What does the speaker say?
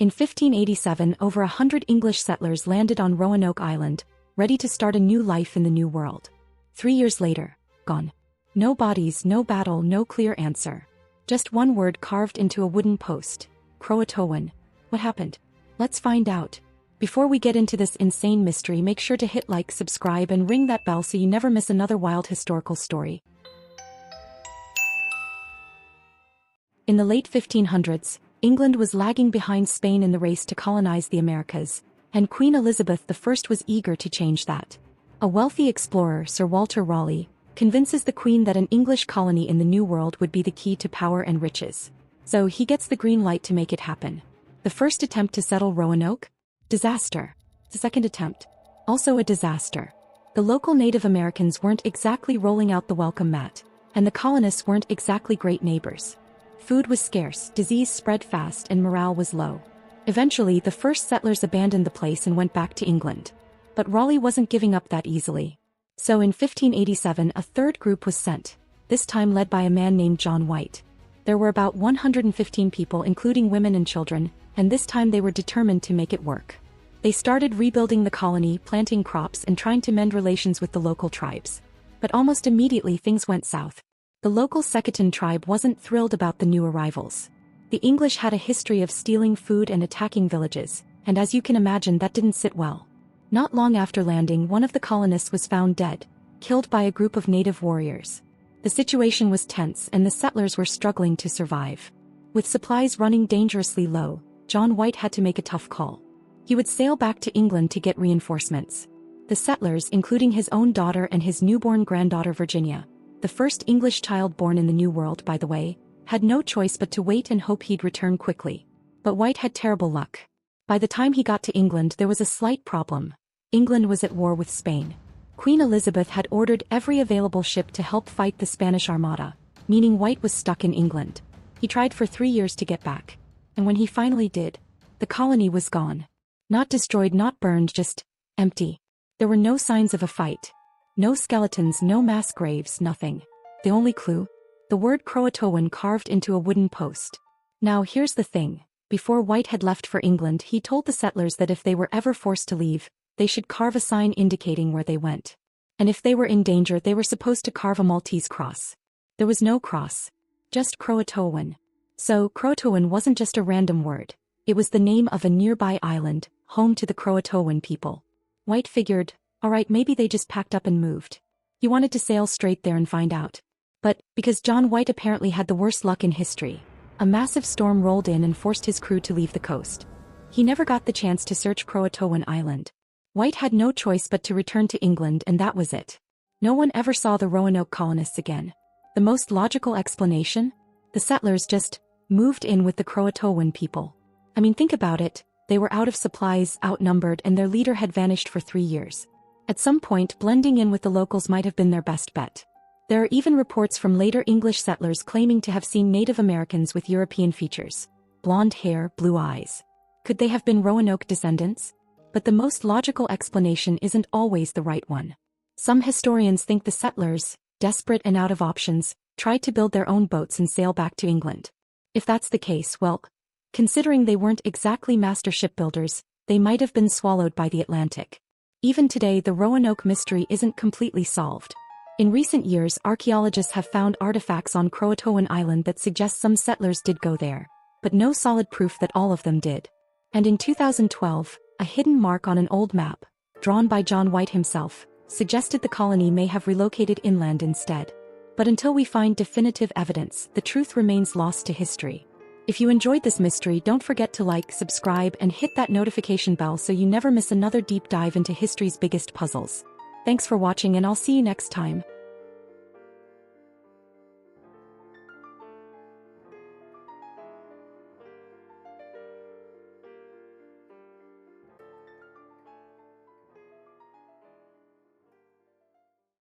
In 1587, over 100 English settlers landed on Roanoke Island, ready to start a new life in the New World. 3 years later, gone. No bodies, no battle, no clear answer. Just one word carved into a wooden post. CROATOAN. What happened? Let's find out. Before we get into this insane mystery, make sure to hit like, subscribe, and ring that bell so you never miss another wild historical story. In the late 1500s, England was lagging behind Spain in the race to colonize the Americas, and Queen Elizabeth I was eager to change that. A wealthy explorer, Sir Walter Raleigh, convinces the Queen that an English colony in the New World would be the key to power and riches. So he gets the green light to make it happen. The first attempt to settle Roanoke? Disaster. The second attempt? Also a disaster. The local Native Americans weren't exactly rolling out the welcome mat, and the colonists weren't exactly great neighbors. Food was scarce, disease spread fast, and morale was low. Eventually, the first settlers abandoned the place and went back to England. But Raleigh wasn't giving up that easily. So in 1587, a third group was sent, this time led by a man named John White. There were about 115 people, including women and children, and this time they were determined to make it work. They started rebuilding the colony, planting crops, and trying to mend relations with the local tribes. But almost immediately things went south. The local CROATOAN tribe wasn't thrilled about the new arrivals. The English had a history of stealing food and attacking villages, and as you can imagine, that didn't sit well. Not long after landing, one of the colonists was found dead, killed by a group of native warriors. The situation was tense and the settlers were struggling to survive. With supplies running dangerously low, John White had to make a tough call. He would sail back to England to get reinforcements. The settlers, including his own daughter and his newborn granddaughter Virginia, the first English child born in the New World, by the way, had no choice but to wait and hope he'd return quickly. But White had terrible luck. By the time he got to England, there was a slight problem. England was at war with Spain. Queen Elizabeth had ordered every available ship to help fight the Spanish Armada, meaning White was stuck in England. He tried for 3 years to get back. And when he finally did, the colony was gone. Not destroyed, not burned, just empty. There were no signs of a fight. No skeletons, no mass graves, nothing. The only clue? The word CROATOAN carved into a wooden post. Now here's the thing. Before White had left for England, he told the settlers that if they were ever forced to leave, they should carve a sign indicating where they went. And if they were in danger, they were supposed to carve a Maltese cross. There was no cross. Just CROATOAN. So, CROATOAN wasn't just a random word. It was the name of a nearby island, home to the CROATOAN people. White figured, alright, maybe they just packed up and moved. He wanted to sail straight there and find out. But, because John White apparently had the worst luck in history, a massive storm rolled in and forced his crew to leave the coast. He never got the chance to search CROATOAN Island. White had no choice but to return to England, and that was it. No one ever saw the Roanoke colonists again. The most logical explanation? The settlers just moved in with the CROATOAN people. I mean, think about it. They were out of supplies, outnumbered, and their leader had vanished for 3 years. At some point, blending in with the locals might have been their best bet. There are even reports from later English settlers claiming to have seen Native Americans with European features. Blonde hair, blue eyes. Could they have been Roanoke descendants? But the most logical explanation isn't always the right one. Some historians think the settlers, desperate and out of options, tried to build their own boats and sail back to England. If that's the case, well, considering they weren't exactly master shipbuilders, they might have been swallowed by the Atlantic. Even today, the Roanoke mystery isn't completely solved. In recent years, archaeologists have found artifacts on CROATOAN Island that suggest some settlers did go there, but no solid proof that all of them did. And in 2012, a hidden mark on an old map, drawn by John White himself, suggested the colony may have relocated inland instead. But until we find definitive evidence, the truth remains lost to history. If you enjoyed this mystery, don't forget to like, subscribe, and hit that notification bell so you never miss another deep dive into history's biggest puzzles. Thanks for watching, and I'll see you next time.